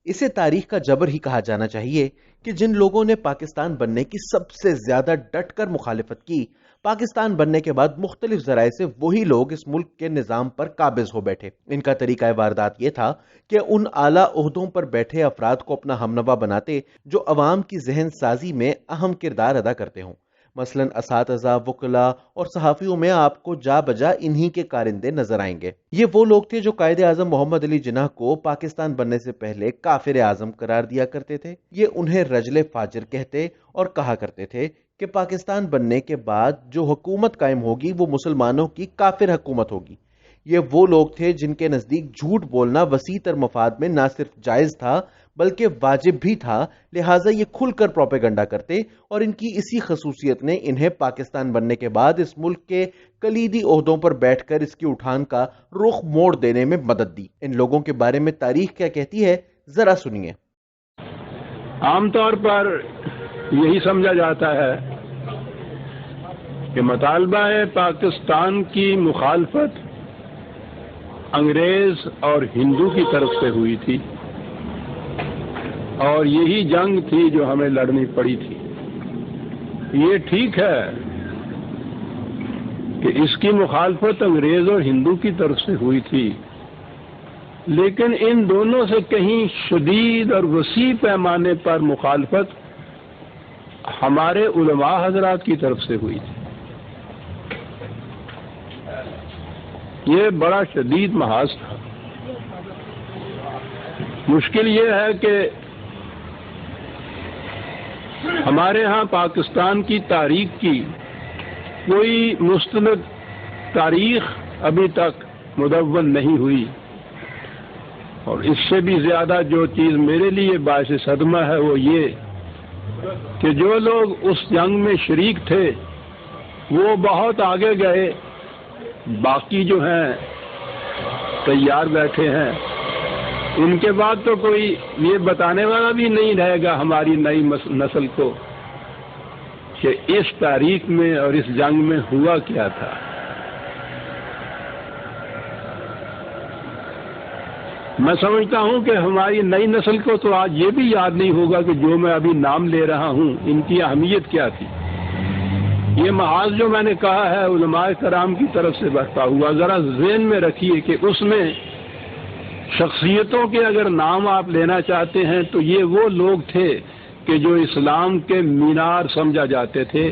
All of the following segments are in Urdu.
اسے تاریخ کا جبر ہی کہا جانا چاہیے کہ جن لوگوں نے پاکستان بننے کی سب سے زیادہ ڈٹ کر مخالفت کی، پاکستان بننے کے بعد مختلف ذرائع سے وہی لوگ اس ملک کے نظام پر قابض ہو بیٹھے۔ ان کا طریقہ واردات یہ تھا کہ ان اعلیٰ عہدوں پر بیٹھے افراد کو اپنا ہمنوا بناتے جو عوام کی ذہن سازی میں اہم کردار ادا کرتے ہوں۔ مثلا اساتذہ، وکلاء اور صحافیوں میں آپ کو جا بجا انہی کے کارندے نظر آئیں گے۔ یہ وہ لوگ تھے جو قائد اعظم محمد علی جناح کو پاکستان بننے سے پہلے کافر اعظم قرار دیا کرتے تھے۔ یہ انہیں رجل فاجر کہتے اور کہا کرتے تھے کہ پاکستان بننے کے بعد جو حکومت قائم ہوگی وہ مسلمانوں کی کافر حکومت ہوگی۔ یہ وہ لوگ تھے جن کے نزدیک جھوٹ بولنا وسیع تر مفاد میں نہ صرف جائز تھا بلکہ واجب بھی تھا، لہٰذا یہ کھل کر پروپیگنڈا کرتے، اور ان کی اسی خصوصیت نے انہیں پاکستان بننے کے بعد اس ملک کے کلیدی عہدوں پر بیٹھ کر اس کی اٹھان کا رخ موڑ دینے میں مدد دی۔ ان لوگوں کے بارے میں تاریخ کیا کہتی ہے، ذرا سنیے۔ عام طور پر یہی سمجھا جاتا ہے کہ مطالبہ پاکستان کی مخالفت انگریز اور ہندو کی طرف سے ہوئی تھی، اور یہی جنگ تھی جو ہمیں لڑنی پڑی تھی۔ یہ ٹھیک ہے کہ اس کی مخالفت انگریز اور ہندو کی طرف سے ہوئی تھی، لیکن ان دونوں سے کہیں شدید اور وسیع پیمانے پر مخالفت ہمارے علماء حضرات کی طرف سے ہوئی تھی۔ یہ بڑا شدید محاذ تھا۔ مشکل یہ ہے کہ ہمارے ہاں پاکستان کی تاریخ کی کوئی مستند تاریخ ابھی تک مدون نہیں ہوئی، اور اس سے بھی زیادہ جو چیز میرے لیے باعث صدمہ ہے وہ یہ کہ جو لوگ اس جنگ میں شریک تھے وہ بہت آگے گئے، باقی جو ہیں تیار بیٹھے ہیں۔ ان کے بعد تو کوئی یہ بتانے والا بھی نہیں رہے گا ہماری نئی نسل کو کہ اس تاریخ میں اور اس جنگ میں ہوا کیا تھا۔ میں سمجھتا ہوں کہ ہماری نئی نسل کو تو آج یہ بھی یاد نہیں ہوگا کہ جو میں ابھی نام لے رہا ہوں ان کی اہمیت کیا تھی۔ یہ محاذ جو میں نے کہا ہے علماء کرام کی طرف سے برپا ہوا، ذرا ذہن میں رکھیے کہ اس میں شخصیتوں کے اگر نام آپ لینا چاہتے ہیں تو یہ وہ لوگ تھے کہ جو اسلام کے مینار سمجھا جاتے تھے،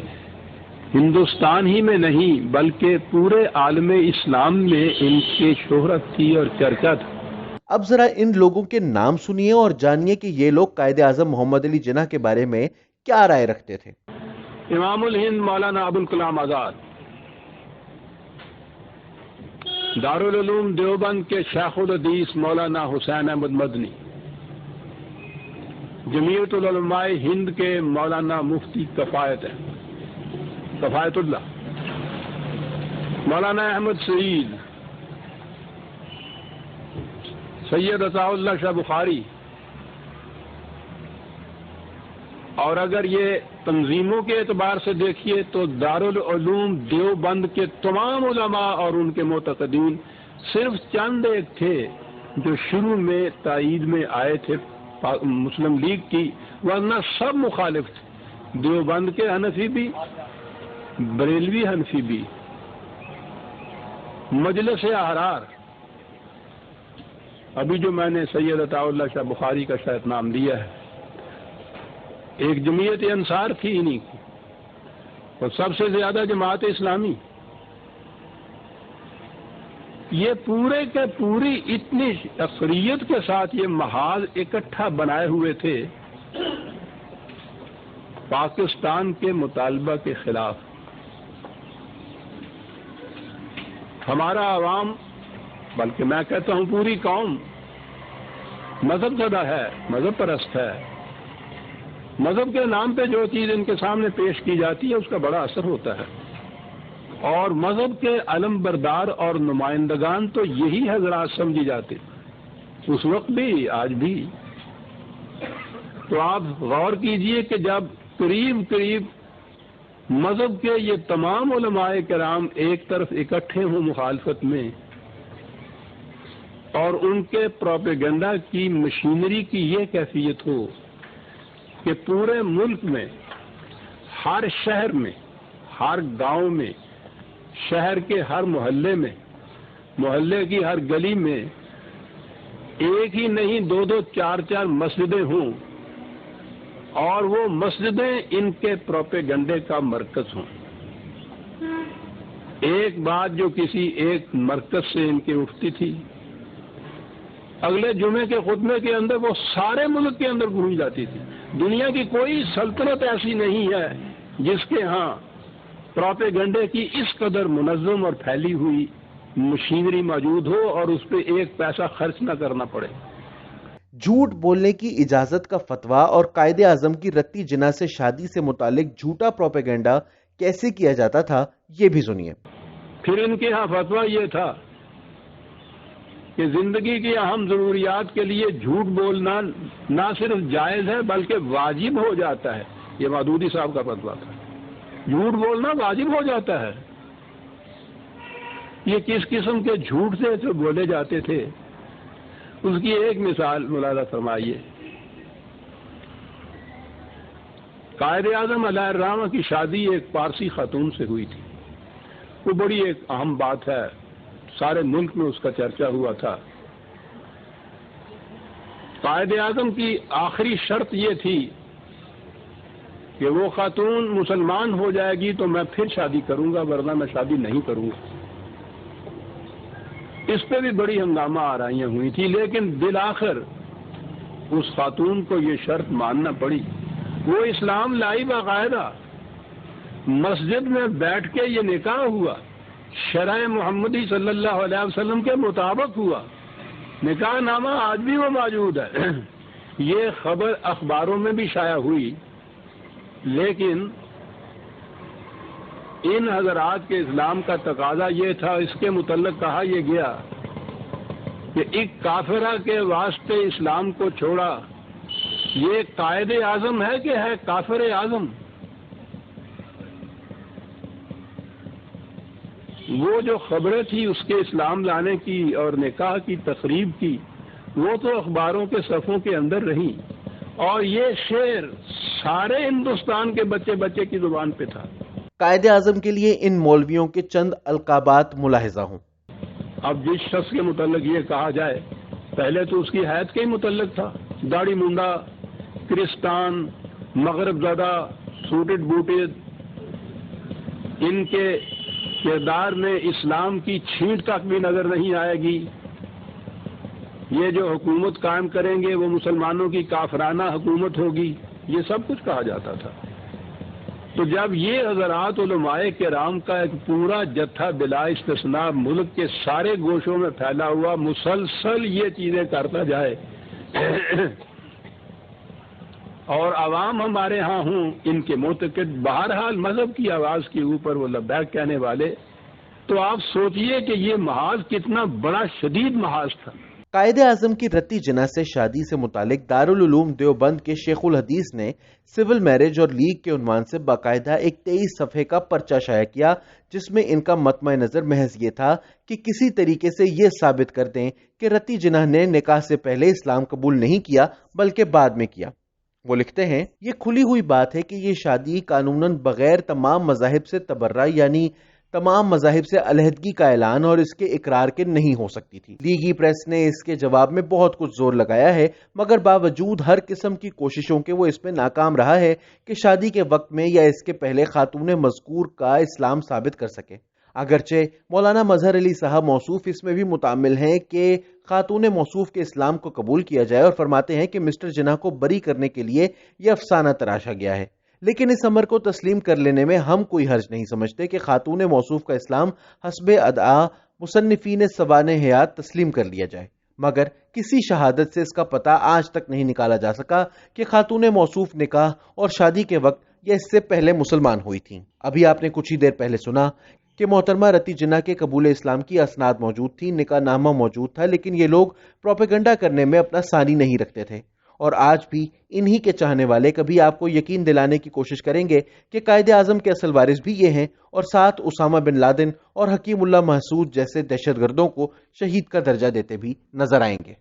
ہندوستان ہی میں نہیں بلکہ پورے عالم اسلام میں ان کی شہرت تھی اور چرچا تھا۔ اب ذرا ان لوگوں کے نام سنیے اور جانیے کہ یہ لوگ قائد اعظم محمد علی جناح کے بارے میں کیا رائے رکھتے تھے۔ امام الہند مولانا ابوالکلام آزاد، دارالعلوم دیوبند کے شیخ الحدیث مولانا حسین احمد مدنی، جمعیت العلماء ہند کے مولانا مفتی کفایت اللہ، مولانا احمد سعید، سید عطا اللہ شاہ بخاری، اور اگر یہ تنظیموں کے اعتبار سے دیکھیے تو دارالعلوم دیوبند کے تمام علماء اور ان کے معتقدین، صرف چند ایک تھے جو شروع میں تائید میں آئے تھے مسلم لیگ کی، ورنہ سب مخالف تھے۔ دیوبند کے حنفی بھی، بریلوی حنفی بھی، مجلس احرار، ابھی جو میں نے سید عطا اللہ شاہ بخاری کا شاید نام لیا ہے، ایک جمعیت انصار تھی انہی کی، اور سب سے زیادہ جماعت اسلامی۔ یہ پورے کے پوری اتنی اکثریت کے ساتھ یہ محاذ اکٹھا بنائے ہوئے تھے پاکستان کے مطالبہ کے خلاف۔ ہمارا عوام، بلکہ میں کہتا ہوں پوری قوم، مذہب زدہ ہے، مذہب پرست ہے۔ مذہب کے نام پہ جو چیز ان کے سامنے پیش کی جاتی ہے اس کا بڑا اثر ہوتا ہے، اور مذہب کے علم بردار اور نمائندگان تو یہی حضرات سمجھی جاتے اس وقت بھی، آج بھی۔ تو آپ غور کیجئے کہ جب قریب قریب مذہب کے یہ تمام علماء کرام ایک طرف اکٹھے ہوں مخالفت میں، اور ان کے پروپیگنڈا کی مشینری کی یہ کیفیت ہو کہ پورے ملک میں، ہر شہر میں، ہر گاؤں میں، شہر کے ہر محلے میں، محلے کی ہر گلی میں ایک ہی نہیں 2-2 4-4 مسجدیں ہوں، اور وہ مسجدیں ان کے پروپیگنڈے کا مرکز ہوں۔ ایک بات جو کسی ایک مرکز سے ان کی اٹھتی تھی، اگلے جمعے کے خطبے کے اندر وہ سارے ملک کے اندر گونج جاتی تھی۔ دنیا کی کوئی سلطنت ایسی نہیں ہے جس کے ہاں پروپیگنڈے کی اس قدر منظم اور پھیلی ہوئی مشینری موجود ہو اور اس پہ ایک پیسہ خرچ نہ کرنا پڑے۔ جھوٹ بولنے کی اجازت کا فتویٰ اور قائد اعظم کی رتی جناح سے شادی سے متعلق جھوٹا پروپیگنڈا کیسے کیا جاتا تھا، یہ بھی سنیے۔ پھر ان کے ہاں فتویٰ یہ تھا کہ زندگی کی اہم ضروریات کے لیے جھوٹ بولنا نہ صرف جائز ہے بلکہ واجب ہو جاتا ہے۔ یہ مودودی صاحب کا فتویٰ تھا، جھوٹ بولنا واجب ہو جاتا ہے۔ یہ کس قسم کے جھوٹ سے جو بولے جاتے تھے، اس کی ایک مثال ملاحظہ فرمائیے۔ قائد اعظم علیہ الرحمہ کی شادی ایک پارسی خاتون سے ہوئی تھی۔ وہ بڑی ایک اہم بات ہے، سارے ملک میں اس کا چرچا ہوا تھا۔ قائد اعظم کی آخری شرط یہ تھی کہ وہ خاتون مسلمان ہو جائے گی تو میں پھر شادی کروں گا، ورنہ میں شادی نہیں کروں گا۔ اس پہ بھی بڑی ہنگامہ آرائیاں ہوئی تھی، لیکن بالآخر اس خاتون کو یہ شرط ماننا پڑی۔ وہ اسلام لائی باقاعدہ، مسجد میں بیٹھ کے یہ نکاح ہوا، شرع محمدی صلی اللہ علیہ وسلم کے مطابق ہوا، نکاح نامہ آج بھی وہ موجود ہے۔ یہ خبر اخباروں میں بھی شائع ہوئی، لیکن ان حضرات کے اسلام کا تقاضا یہ تھا، اس کے متعلق کہا یہ گیا کہ ایک کافرہ کے واسطے اسلام کو چھوڑا۔ یہ قائد اعظم ہے کہ ہے کافر اعظم؟ وہ جو خبریں تھی اس کے اسلام لانے کی اور نکاح کی تقریب کی، وہ تو اخباروں کے صفحوں کے اندر رہیں، اور یہ شعر سارے ہندوستان کے بچے بچے کی زبان پہ تھا۔ قائد اعظم کے لیے ان مولویوں کے چند القابات ملاحظہ ہوں۔ اب جس شخص کے متعلق یہ کہا جائے، پہلے تو اس کی حیث کے ہی متعلق تھا، داڑھی منڈا، کرسٹان، مغرب زدہ، سوٹڈ بوٹڈ، ان کے کردار میں اسلام کی چھینٹ تک بھی نظر نہیں آئے گی۔ یہ جو حکومت قائم کریں گے وہ مسلمانوں کی کافرانہ حکومت ہوگی، یہ سب کچھ کہا جاتا تھا۔ تو جب یہ حضرات علماء کرام کا ایک پورا جتھا بلا استثناء ملک کے سارے گوشوں میں پھیلا ہوا مسلسل یہ چیزیں کرتا جائے اور عوام ہمارے ہاں ہوں ان کے معتقد، بہرحال مذہب کی آواز کے اوپر وہ لبیک کہنے والے، تو آپ سوچئے کہ یہ محاذ کتنا بڑا شدید محاذ تھا۔ قائد اعظم کی رتی جناح سے شادی سے متعلق دارالعلوم دیوبند کے شیخ الحدیث نے سول میرج اور لیگ کے عنوان سے باقاعدہ ایک 23 صفحے کا پرچہ شائع کیا، جس میں ان کا مطمع نظر محض یہ تھا کہ کسی طریقے سے یہ ثابت کر دیں کہ رتی جناح نے نکاح سے پہلے اسلام قبول نہیں کیا بلکہ بعد میں کیا۔ وہ لکھتے ہیں، یہ کھلی ہوئی بات ہے کہ یہ شادی قانوناً بغیر تمام مذاہب سے تبرہ یعنی تمام مذاہب سے علیحدگی کا اعلان اور اس کے اقرار کے نہیں ہو سکتی تھی۔ لیگی پریس نے اس کے جواب میں بہت کچھ زور لگایا ہے، مگر باوجود ہر قسم کی کوششوں کے وہ اس میں ناکام رہا ہے کہ شادی کے وقت میں یا اس کے پہلے خاتون مذکور کا اسلام ثابت کر سکے۔ اگرچہ مولانا مظہر علی صاحب موصوف اس میں بھی متعامل ہیں کہ خاتون موصوف کے اسلام کو قبول کیا جائے، اور فرماتے ہیں کہ مسٹر جناح کو بری کرنے کے لیے یہ افسانہ تراشا گیا ہے، لیکن اس امر کو تسلیم کر لینے میں ہم کوئی حرج نہیں سمجھتے کہ خاتون موصوف کا اسلام حسب ادعا مصنفین سوانح حیات تسلیم کر لیا جائے، مگر کسی شہادت سے اس کا پتہ آج تک نہیں نکالا جا سکا کہ خاتون موصوف نکاح اور شادی کے وقت یا اس سے پہلے مسلمان ہوئی تھیں۔ ابھی آپ نے کچھ ہی دیر پہلے سنا کہ محترمہ رتی جناح کے قبول اسلام کی اسناد موجود تھی، نکاح نامہ موجود تھا، لیکن یہ لوگ پروپیگنڈا کرنے میں اپنا ثانی نہیں رکھتے تھے اور آج بھی انہی کے چاہنے والے کبھی آپ کو یقین دلانے کی کوشش کریں گے کہ قائد اعظم کے اصل وارث بھی یہ ہیں، اور ساتھ اسامہ بن لادن اور حکیم اللہ محسود جیسے دہشت گردوں کو شہید کا درجہ دیتے بھی نظر آئیں گے۔